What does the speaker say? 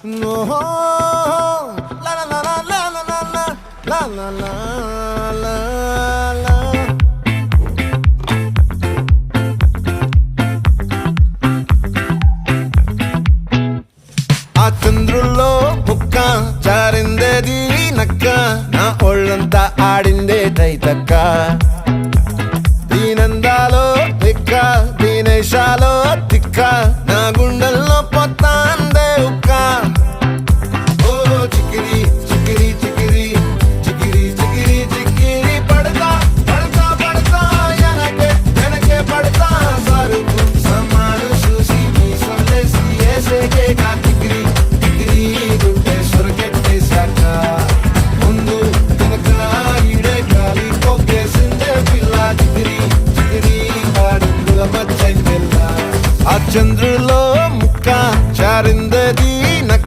No, la la la la la la la la la la la la. ఆ చంద్రుల్లో బుక్క చారిందేది నక్క నా ఒళ్ళంతా ఆడిందే తైతక్క